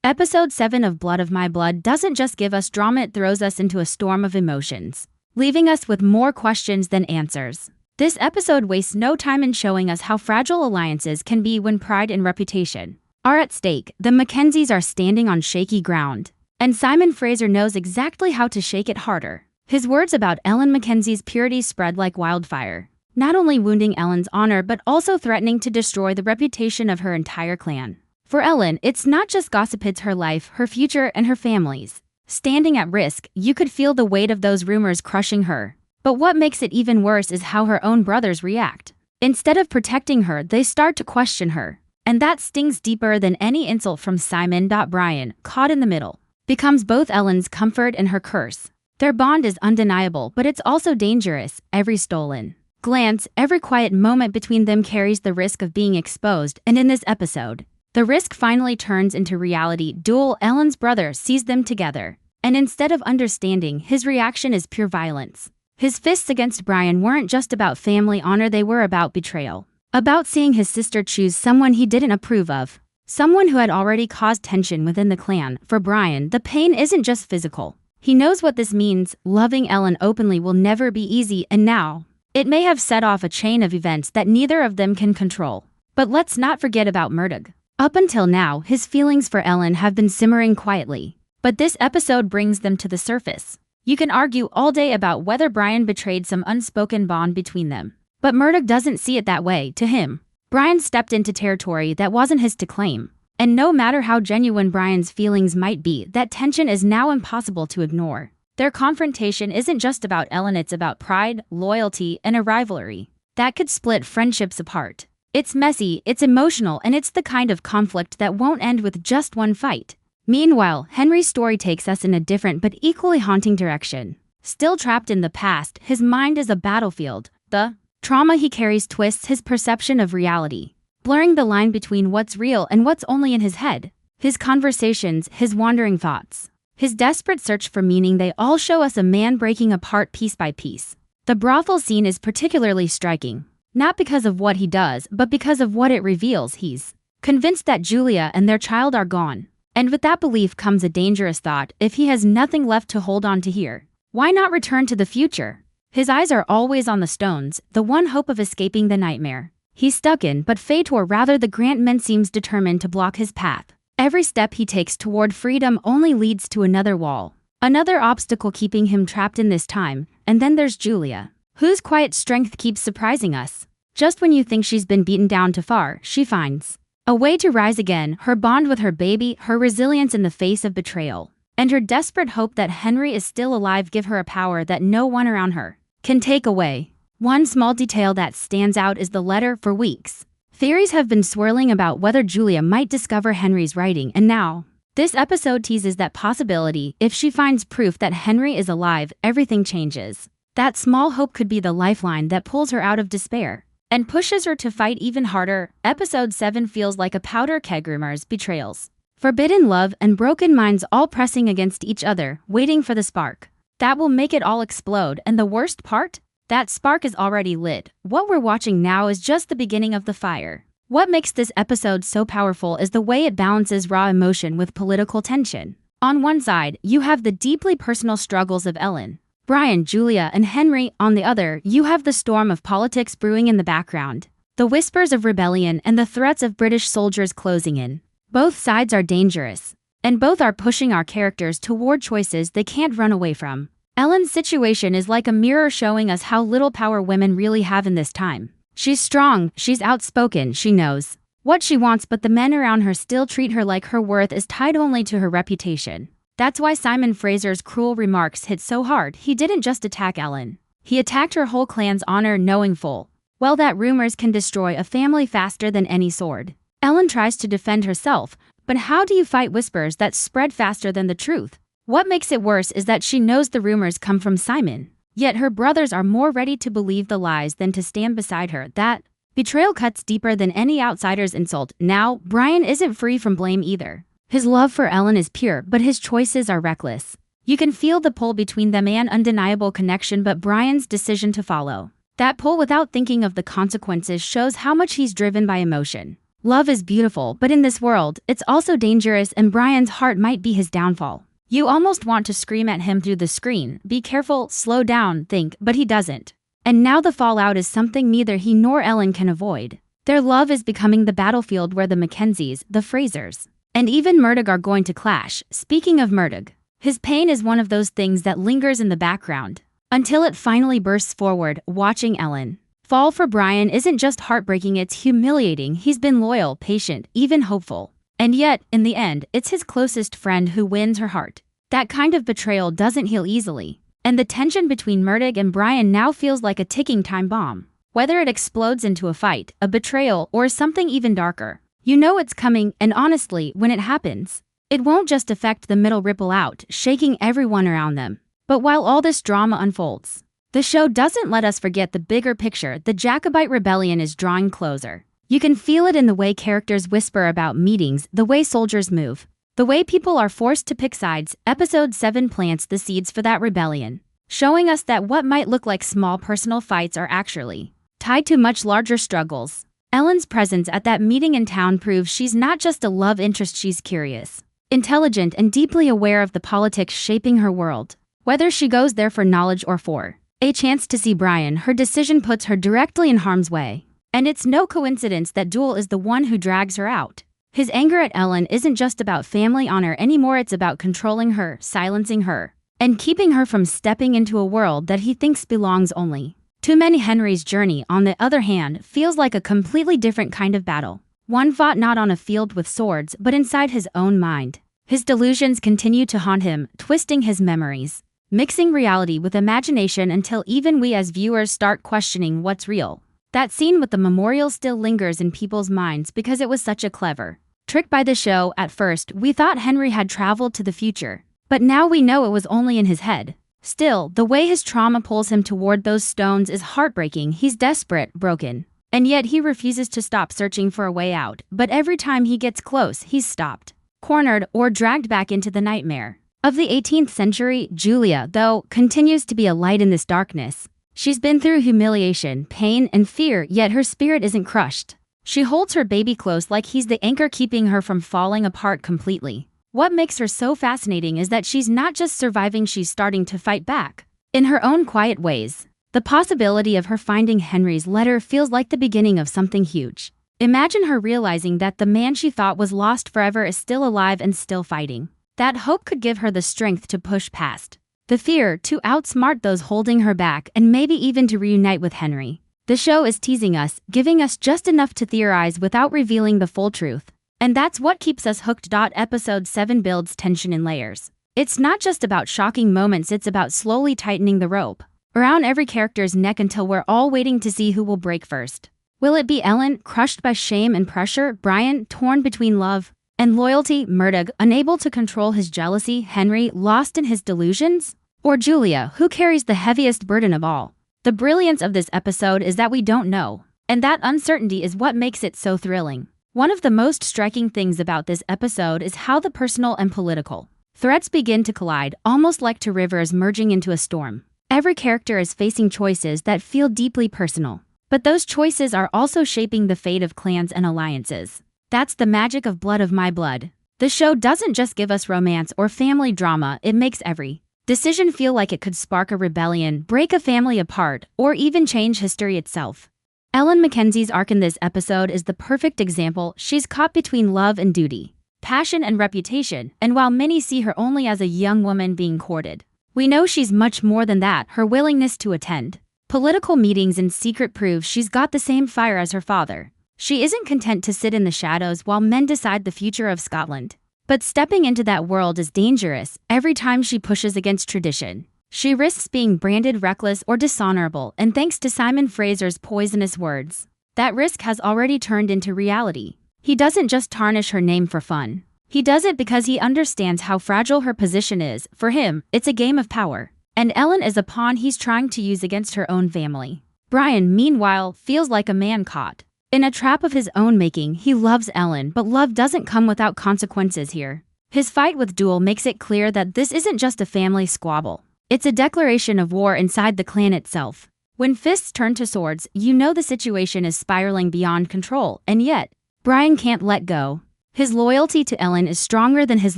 Episode 7 of Blood of My Blood doesn't just give us drama, it throws us into a storm of emotions, leaving us with more questions than answers. This episode wastes no time in showing us how fragile alliances can be when pride and reputation are at stake. The Mackenzies are standing on shaky ground, and Simon Fraser knows exactly how to shake it harder. His words about Ellen Mackenzie's purity spread like wildfire, not only wounding Ellen's honor but also threatening to destroy the reputation of her entire clan. For Ellen, it's not just gossip, it's her life, her future, and her family's standing at risk. You could feel the weight of those rumors crushing her. But what makes it even worse is how her own brothers react. Instead of protecting her, they start to question her. And that stings deeper than any insult from Simon. Brian, caught in the middle, becomes both Ellen's comfort and her curse. Their bond is undeniable, but it's also dangerous. Every stolen glance, every quiet moment between them carries the risk of being exposed, and in this episode, the risk finally turns into reality. Duel. Ellen's brother sees them together, and instead of understanding, his reaction is pure violence. His fists against Brian weren't just about family honor, they were about betrayal. About seeing his sister choose someone he didn't approve of, someone who had already caused tension within the clan. For Brian, the pain isn't just physical. He knows what this means. Loving Ellen openly will never be easy, and now, it may have set off a chain of events that neither of them can control. But let's not forget about Murdoch. Up until now, his feelings for Ellen have been simmering quietly, but this episode brings them to the surface. You can argue all day about whether Brian betrayed some unspoken bond between them, but Murdoch doesn't see it that way. To him, Brian stepped into territory that wasn't his to claim, and no matter how genuine Brian's feelings might be, that tension is now impossible to ignore. Their confrontation isn't just about Ellen, it's about pride, loyalty, and a rivalry that could split friendships apart. It's messy, it's emotional, and it's the kind of conflict that won't end with just one fight. Meanwhile, Henry's story takes us in a different but equally haunting direction. Still trapped in the past, his mind is a battlefield. The trauma he carries twists his perception of reality, blurring the line between what's real and what's only in his head. His conversations, his wandering thoughts, his desperate search for meaning, they all show us a man breaking apart piece by piece. The brothel scene is particularly striking. Not because of what he does, but because of what it reveals. He's convinced that Julia and their child are gone. And with that belief comes a dangerous thought. If he has nothing left to hold on to here, why not return to the future? His eyes are always on the stones, the one hope of escaping the nightmare he's stuck in, but fate, or rather the Grant men, seems determined to block his path. Every step he takes toward freedom only leads to another wall, another obstacle keeping him trapped in this time. And then there's Julia, whose quiet strength keeps surprising us. Just when you think she's been beaten down too far, she finds a way to rise again. Her bond with her baby, her resilience in the face of betrayal, and her desperate hope that Henry is still alive give her a power that no one around her can take away. One small detail that stands out is the letter. For weeks, theories have been swirling about whether Julia might discover Henry's writing, and now, this episode teases that possibility. If she finds proof that Henry is alive, everything changes. That small hope could be the lifeline that pulls her out of despair and pushes her to fight even harder. Episode 7 feels like a powder keg. Rumors, betrayals, forbidden love, and broken minds all pressing against each other, waiting for the spark that will make it all explode. And the worst part? That spark is already lit. What we're watching now is just the beginning of the fire. What makes this episode so powerful is the way it balances raw emotion with political tension. On one side, you have the deeply personal struggles of Ellen, Brian, Julia, and Henry. On the other, you have the storm of politics brewing in the background, the whispers of rebellion and the threats of British soldiers closing in. Both sides are dangerous, and both are pushing our characters toward choices they can't run away from. Ellen's situation is like a mirror showing us how little power women really have in this time. She's strong, she's outspoken, she knows what she wants, but the men around her still treat her like her worth is tied only to her reputation. That's why Simon Fraser's cruel remarks hit so hard. He didn't just attack Ellen, he attacked her whole clan's honor, knowing full well that rumors can destroy a family faster than any sword. Ellen tries to defend herself, but how do you fight whispers that spread faster than the truth? What makes it worse is that she knows the rumors come from Simon, yet her brothers are more ready to believe the lies than to stand beside her. That betrayal cuts deeper than any outsider's insult. Now, Brian isn't free from blame either. His love for Ellen is pure, but his choices are reckless. You can feel the pull between them, an undeniable connection, but Brian's decision to follow that pull without thinking of the consequences shows how much he's driven by emotion. Love is beautiful, but in this world, it's also dangerous, and Brian's heart might be his downfall. You almost want to scream at him through the screen, "Be careful, slow down, think," but he doesn't. And now the fallout is something neither he nor Ellen can avoid. Their love is becoming the battlefield where the Mackenzies, the Frasers, and even Murdoch are going to clash. Speaking of Murdoch, his pain is one of those things that lingers in the background until it finally bursts forward. Watching Ellen fall for Brian isn't just heartbreaking, it's humiliating. He's been loyal, patient, even hopeful. And yet, in the end, it's his closest friend who wins her heart. That kind of betrayal doesn't heal easily. And the tension between Murdoch and Brian now feels like a ticking time bomb. Whether it explodes into a fight, a betrayal, or something even darker, you know it's coming, and honestly, when it happens, it won't just affect the middle, ripple out, shaking everyone around them. But while all this drama unfolds, the show doesn't let us forget the bigger picture. The Jacobite rebellion is drawing closer. You can feel it in the way characters whisper about meetings, the way soldiers move, the way people are forced to pick sides. Episode 7 plants the seeds for that rebellion, showing us that what might look like small personal fights are actually tied to much larger struggles. Ellen's presence at that meeting in town proves she's not just a love interest, she's curious, intelligent, and deeply aware of the politics shaping her world. Whether she goes there for knowledge or for a chance to see Brian, her decision puts her directly in harm's way. And it's no coincidence that Duel is the one who drags her out. His anger at Ellen isn't just about family honor anymore, it's about controlling her, silencing her, and keeping her from stepping into a world that he thinks belongs only to many. Henry's journey, on the other hand, feels like a completely different kind of battle. One fought not on a field with swords, but inside his own mind. His delusions continue to haunt him, twisting his memories, mixing reality with imagination until even we as viewers start questioning what's real. That scene with the memorial still lingers in people's minds because it was such a clever trick by the show. At first, we thought Henry had traveled to the future, but now we know it was only in his head. Still, the way his trauma pulls him toward those stones is heartbreaking. He's desperate, broken, and yet he refuses to stop searching for a way out. But every time he gets close, he's stopped, cornered, or dragged back into the nightmare of the 18th century. Julia, though, continues to be a light in this darkness. She's been through humiliation, pain, and fear, yet her spirit isn't crushed. She holds her baby close like he's the anchor keeping her from falling apart completely. What makes her so fascinating is that she's not just surviving, she's starting to fight back in her own quiet ways. The possibility of her finding Henry's letter feels like the beginning of something huge. Imagine her realizing that the man she thought was lost forever is still alive and still fighting. That hope could give her the strength to push past the fear, to outsmart those holding her back, and maybe even to reunite with Henry. The show is teasing us, giving us just enough to theorize without revealing the full truth. And that's what keeps us hooked. Episode 7 builds tension in layers. It's not just about shocking moments, it's about slowly tightening the rope around every character's neck until we're all waiting to see who will break first. Will it be Ellen, crushed by shame and pressure? Brian, torn between love and loyalty? Murdoch, unable to control his jealousy? Henry, lost in his delusions? Or Julia, who carries the heaviest burden of all? The brilliance of this episode is that we don't know, and that uncertainty is what makes it so thrilling. One of the most striking things about this episode is how the personal and political threats begin to collide, almost like two rivers merging into a storm. Every character is facing choices that feel deeply personal, but those choices are also shaping the fate of clans and alliances. That's the magic of Blood of My Blood. The show doesn't just give us romance or family drama, it makes every decision feel like it could spark a rebellion, break a family apart, or even change history itself. Ellen Mackenzie's arc in this episode is the perfect example. She's caught between love and duty, passion and reputation, and while many see her only as a young woman being courted, we know she's much more than that. Her willingness to attend political meetings in secret proves she's got the same fire as her father. She isn't content to sit in the shadows while men decide the future of Scotland. But stepping into that world is dangerous. Every time she pushes against tradition, she risks being branded reckless or dishonorable, and thanks to Simon Fraser's poisonous words, that risk has already turned into reality. He doesn't just tarnish her name for fun. He does it because he understands how fragile her position is. For him, it's a game of power, and Ellen is a pawn he's trying to use against her own family. Brian, meanwhile, feels like a man caught in a trap of his own making. He loves Ellen, but love doesn't come without consequences here. His fight with Duel makes it clear that this isn't just a family squabble. It's a declaration of war inside the clan itself. When fists turn to swords, you know the situation is spiraling beyond control, and yet, Brian can't let go. His loyalty to Ellen is stronger than his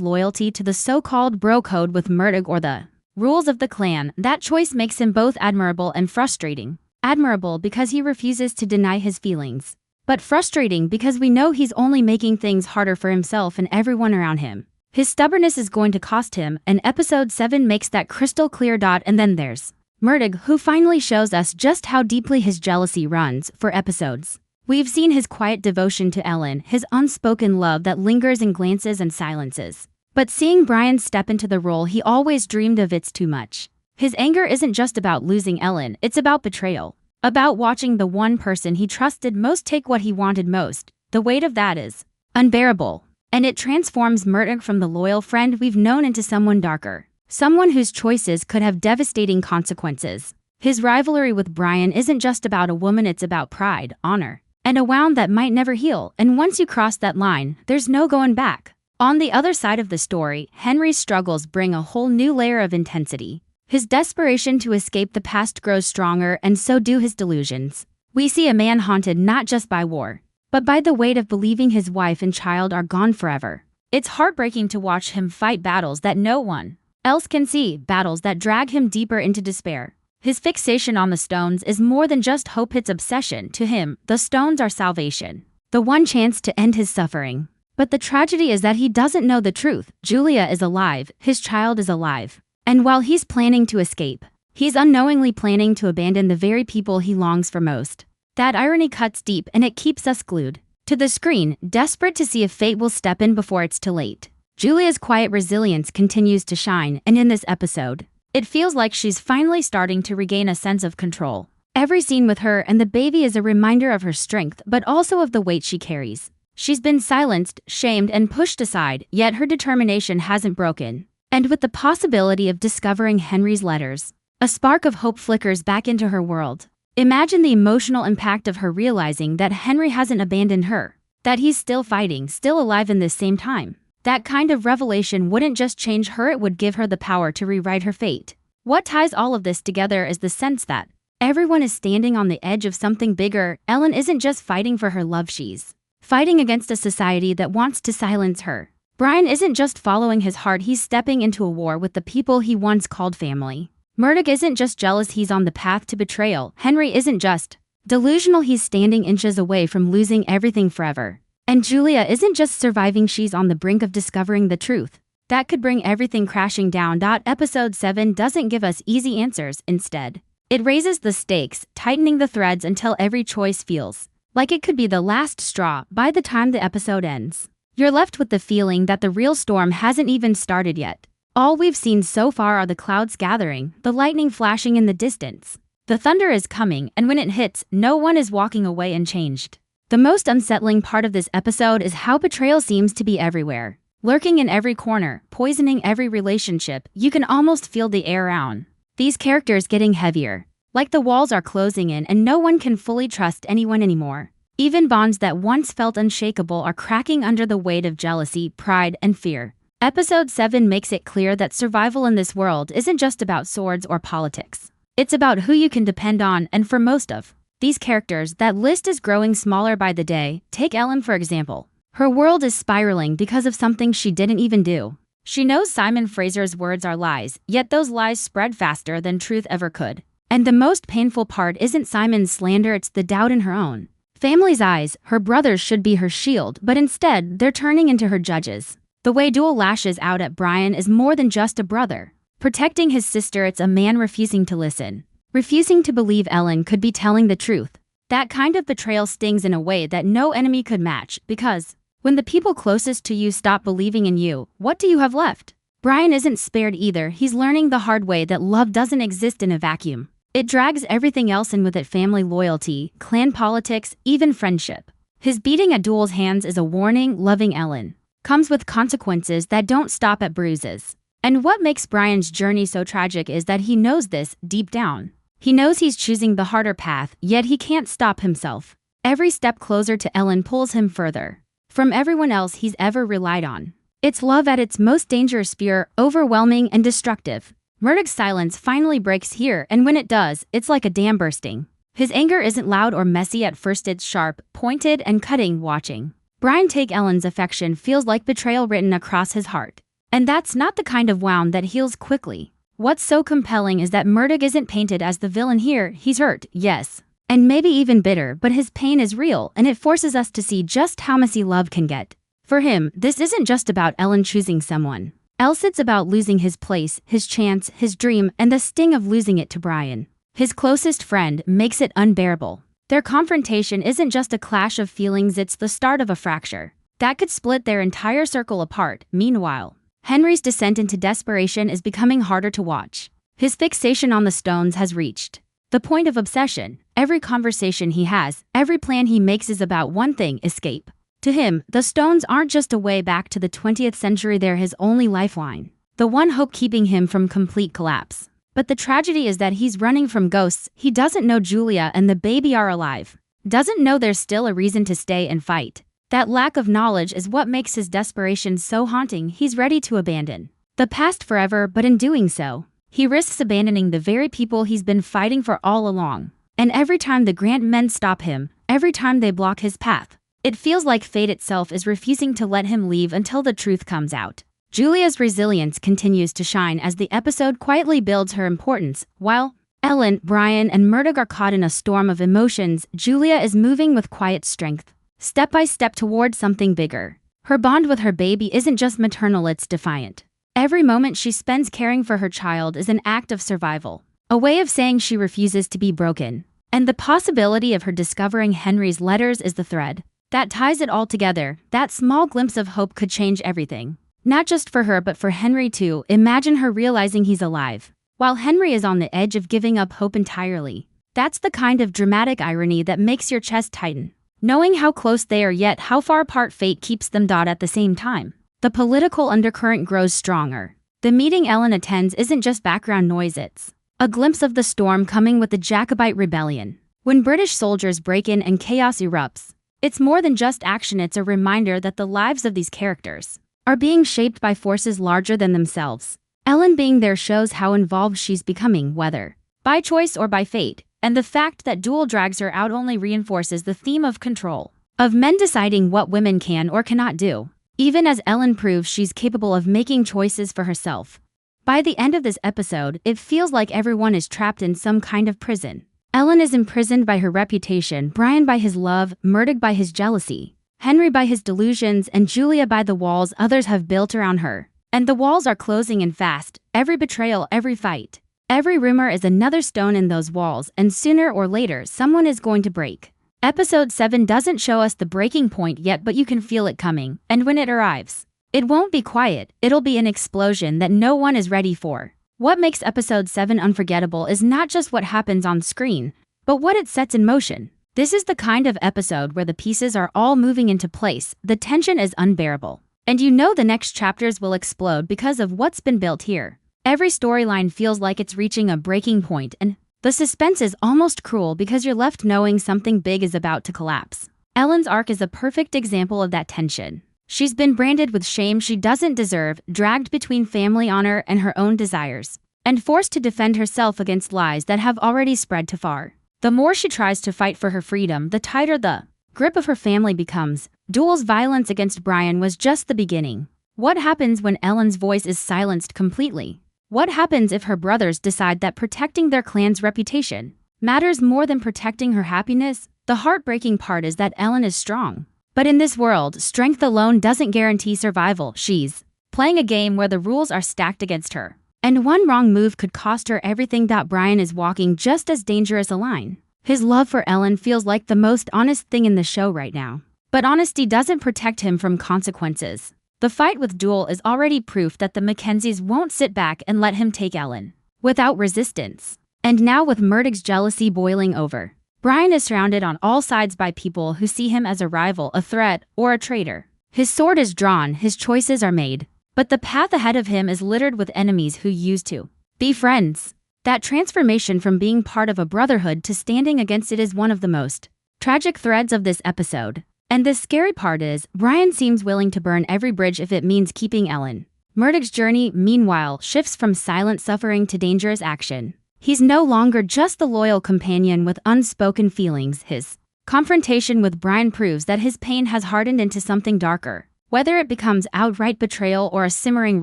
loyalty to the so-called bro code with Murdoch or the rules of the clan. That choice makes him both admirable and frustrating. Admirable because he refuses to deny his feelings, but frustrating because we know he's only making things harder for himself and everyone around him. His stubbornness is going to cost him, and episode 7 makes that crystal clear. And then there's Murdoch, who finally shows us just how deeply his jealousy runs. For episodes, we've seen his quiet devotion to Ellen, his unspoken love that lingers in glances and silences. But seeing Brian step into the role he always dreamed of, it's too much. His anger isn't just about losing Ellen, it's about betrayal. About watching the one person he trusted most take what he wanted most. The weight of that is unbearable. And it transforms Murdoch from the loyal friend we've known into someone darker. Someone whose choices could have devastating consequences. His rivalry with Brian isn't just about a woman, it's about pride, honor, and a wound that might never heal. And once you cross that line, there's no going back. On the other side of the story, Henry's struggles bring a whole new layer of intensity. His desperation to escape the past grows stronger, and so do his delusions. We see a man haunted not just by war, but by the weight of believing his wife and child are gone forever. It's heartbreaking to watch him fight battles that no one else can see, battles that drag him deeper into despair. His fixation on the stones is more than just hope, it's obsession. To him, the stones are salvation, the one chance to end his suffering. But the tragedy is that he doesn't know the truth. Julia is alive, his child is alive. And while he's planning to escape, he's unknowingly planning to abandon the very people he longs for most. That irony cuts deep, and it keeps us glued to the screen, desperate to see if fate will step in before it's too late. Julia's quiet resilience continues to shine, and in this episode, it feels like she's finally starting to regain a sense of control. Every scene with her and the baby is a reminder of her strength, but also of the weight she carries. She's been silenced, shamed, and pushed aside, yet her determination hasn't broken. And with the possibility of discovering Henry's letters, a spark of hope flickers back into her world. Imagine the emotional impact of her realizing that Henry hasn't abandoned her, that he's still fighting, still alive in this same time. That kind of revelation wouldn't just change her, it would give her the power to rewrite her fate. What ties all of this together is the sense that everyone is standing on the edge of something bigger. Ellen isn't just fighting for her love, she's fighting against a society that wants to silence her. Brian isn't just following his heart, he's stepping into a war with the people he once called family. Murdoch isn't just jealous, he's on the path to betrayal. Henry isn't just delusional, he's standing inches away from losing everything forever. And Julia isn't just surviving, she's on the brink of discovering the truth that could bring everything crashing down. Episode 7 doesn't give us easy answers, instead, it raises the stakes, tightening the threads until every choice feels like it could be the last straw. By the time the episode ends, you're left with the feeling that the real storm hasn't even started yet. All we've seen so far are the clouds gathering, the lightning flashing in the distance. The thunder is coming, and when it hits, no one is walking away unchanged. The most unsettling part of this episode is how betrayal seems to be everywhere, lurking in every corner, poisoning every relationship. You can almost feel the air around these characters getting heavier, like the walls are closing in and no one can fully trust anyone anymore. Even bonds that once felt unshakable are cracking under the weight of jealousy, pride, and fear. Episode 7 makes it clear that survival in this world isn't just about swords or politics. It's about who you can depend on, and for most of these characters, that list is growing smaller by the day. Take Ellen, for example. Her world is spiraling because of something she didn't even do. She knows Simon Fraser's words are lies, yet those lies spread faster than truth ever could. And the most painful part isn't Simon's slander, it's the doubt in her own family's eyes. Her brothers should be her shield, but instead, they're turning into her judges. The way Duel lashes out at Brian is more than just a brother protecting his sister, it's a man refusing to listen. Refusing to believe Ellen could be telling the truth. That kind of betrayal stings in a way that no enemy could match, because when the people closest to you stop believing in you, what do you have left? Brian isn't spared either. He's learning the hard way that love doesn't exist in a vacuum. It drags everything else in with it: family loyalty, clan politics, even friendship. His beating at Duel's hands is a warning. Loving Ellen comes with consequences that don't stop at bruises. And what makes Brian's journey so tragic is that he knows this deep down. He knows he's choosing the harder path, yet he can't stop himself. Every step closer to Ellen pulls him further from everyone else he's ever relied on. It's love at its most dangerous, pure, overwhelming, and destructive. Murdoch's silence finally breaks here, and when it does, it's like a dam bursting. His anger isn't loud or messy at first, it's sharp, pointed, and cutting. Watching Brian take Ellen's affection feels like betrayal written across his heart. And that's not the kind of wound that heals quickly. What's so compelling is that Murdoch isn't painted as the villain here. He's hurt, yes, and maybe even bitter, but his pain is real, and it forces us to see just how messy love can get. For him, this isn't just about Ellen choosing someone else, it's about losing his place, his chance, his dream, and the sting of losing it to Brian, his closest friend, makes it unbearable. Their confrontation isn't just a clash of feelings, it's the start of a fracture that could split their entire circle apart. Meanwhile, Henry's descent into desperation is becoming harder to watch. His fixation on the stones has reached the point of obsession. Every conversation he has, every plan he makes is about one thing: escape. To him, the stones aren't just a way back to the 20th century, they're his only lifeline, the one hope keeping him from complete collapse. But the tragedy is that he's running from ghosts. He doesn't know Julia and the baby are alive, doesn't know there's still a reason to stay and fight. That lack of knowledge is what makes his desperation so haunting. He's ready to abandon the past forever, but in doing so, he risks abandoning the very people he's been fighting for all along. And every time the Grant men stop him, every time they block his path, it feels like fate itself is refusing to let him leave until the truth comes out. Julia's resilience continues to shine as the episode quietly builds her importance. While Ellen, Brian, and Murdoch are caught in a storm of emotions, Julia is moving with quiet strength, step by step towards something bigger. Her bond with her baby isn't just maternal, it's defiant. Every moment she spends caring for her child is an act of survival, a way of saying she refuses to be broken. And the possibility of her discovering Henry's letters is the thread that ties it all together. That small glimpse of hope could change everything. Not just for her, but for Henry too. Imagine her realizing he's alive, while Henry is on the edge of giving up hope entirely. That's the kind of dramatic irony that makes your chest tighten, knowing how close they are yet how far apart fate keeps them. At the same time, the political undercurrent grows stronger. The meeting Ellen attends isn't just background noise, it's a glimpse of the storm coming with the Jacobite rebellion. When British soldiers break in and chaos erupts, it's more than just action, it's a reminder that the lives of these characters are being shaped by forces larger than themselves. Ellen being there shows how involved she's becoming, whether by choice or by fate, and the fact that Duel drags her out only reinforces the theme of control, of men deciding what women can or cannot do, even as Ellen proves she's capable of making choices for herself. By the end of this episode, it feels like everyone is trapped in some kind of prison. Ellen is imprisoned by her reputation, Brian by his love, Murdoch by his jealousy, Henry by his delusions, and Julia by the walls others have built around her. And the walls are closing in fast. Every betrayal, every fight, every rumor is another stone in those walls, and sooner or later someone is going to break. Episode 7 doesn't show us the breaking point yet, but you can feel it coming, and when it arrives, it won't be quiet, it'll be an explosion that no one is ready for. What makes Episode 7 unforgettable is not just what happens on screen, but what it sets in motion. This is the kind of episode where the pieces are all moving into place, the tension is unbearable, and you know the next chapters will explode because of what's been built here. Every storyline feels like it's reaching a breaking point, and the suspense is almost cruel because you're left knowing something big is about to collapse. Ellen's arc is a perfect example of that tension. She's been branded with shame she doesn't deserve, dragged between family honor and her own desires, and forced to defend herself against lies that have already spread too far. The more she tries to fight for her freedom, the tighter the grip of her family becomes. Duel's violence against Brian was just the beginning. What happens when Ellen's voice is silenced completely? What happens if her brothers decide that protecting their clan's reputation matters more than protecting her happiness? The heartbreaking part is that Ellen is strong. But in this world, strength alone doesn't guarantee survival. She's playing a game where the rules are stacked against her, and one wrong move could cost her everything. Brian is walking just as dangerous a line. His love for Ellen feels like the most honest thing in the show right now. But honesty doesn't protect him from consequences. The fight with Duel is already proof that the Mackenzies won't sit back and let him take Ellen without resistance. And now with Murdoch's jealousy boiling over, Brian is surrounded on all sides by people who see him as a rival, a threat, or a traitor. His sword is drawn, his choices are made, but the path ahead of him is littered with enemies who used to be friends. That transformation from being part of a brotherhood to standing against it is one of the most tragic threads of this episode. And the scary part is, Brian seems willing to burn every bridge if it means keeping Ellen. Murdoch's journey, meanwhile, shifts from silent suffering to dangerous action. He's no longer just the loyal companion with unspoken feelings. His Confrontation with Brian proves that his pain has hardened into something darker, whether it becomes outright betrayal or a simmering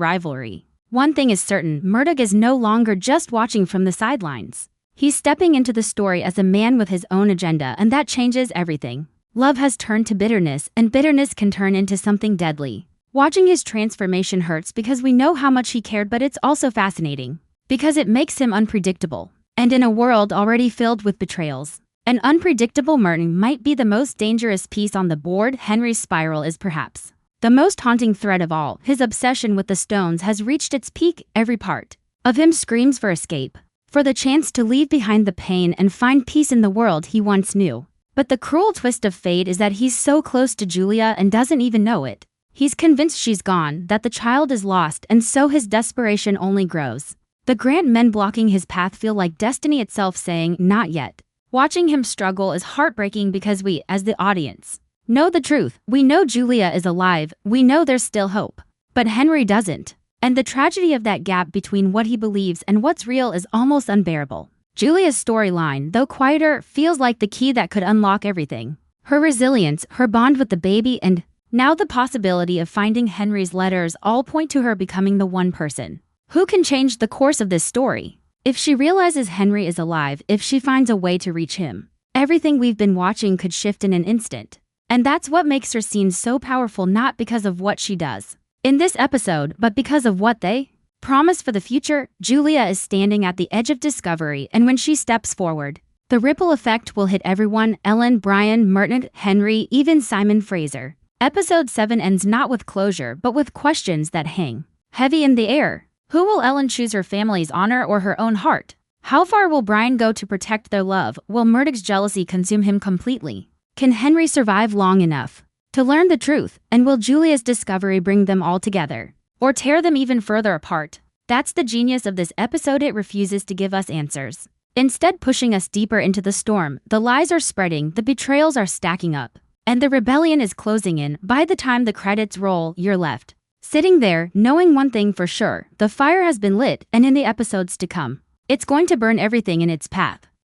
rivalry. One thing is certain, Murdoch is no longer just watching from the sidelines. He's stepping into the story as a man with his own agenda, and that changes everything. Love has turned to bitterness, and bitterness can turn into something deadly. Watching his transformation hurts because we know how much he cared, but it's also fascinating because it makes him unpredictable. And in a world already filled with betrayals, an unpredictable Merton might be the most dangerous piece on the board. Henry's spiral is perhaps the most haunting thread of all. His obsession with the stones has reached its peak. Every part of him screams for escape, for the chance to leave behind the pain and find peace in the world he once knew. But the cruel twist of fate is that he's so close to Julia and doesn't even know it. He's convinced she's gone, that the child is lost, and so his desperation only grows. The Grant men blocking his path feel like destiny itself saying, "Not yet." Watching him struggle is heartbreaking because we, as the audience, know the truth. We know Julia is alive, we know there's still hope. But Henry doesn't. And the tragedy of that gap between what he believes and what's real is almost unbearable. Julia's storyline, though quieter, feels like the key that could unlock everything. Her resilience, her bond with the baby, and now the possibility of finding Henry's letters all point to her becoming the one person who can change the course of this story. If she realizes Henry is alive, if she finds a way to reach him, everything we've been watching could shift in an instant. And that's what makes her scene so powerful, not because of what she does in this episode, but because of what they promise for the future. Julia is standing at the edge of discovery, and when she steps forward, the ripple effect will hit everyone: Ellen, Brian, Merton, Henry, even Simon Fraser. Episode 7 ends not with closure, but with questions that hang heavy in the air. Who will Ellen choose, her family's honor or her own heart? How far will Brian go to protect their love? Will Murdoch's jealousy consume him completely? Can Henry survive long enough to learn the truth? And will Julia's discovery bring them all together, or tear them even further apart? That's the genius of this episode. It refuses to give us answers, instead pushing us deeper into the storm. The lies are spreading, the betrayals are stacking up, and the rebellion is closing in. By the time the credits roll, you're left sitting there, knowing one thing for sure: the fire has been lit, and in the episodes to come, it's going to burn everything in its path.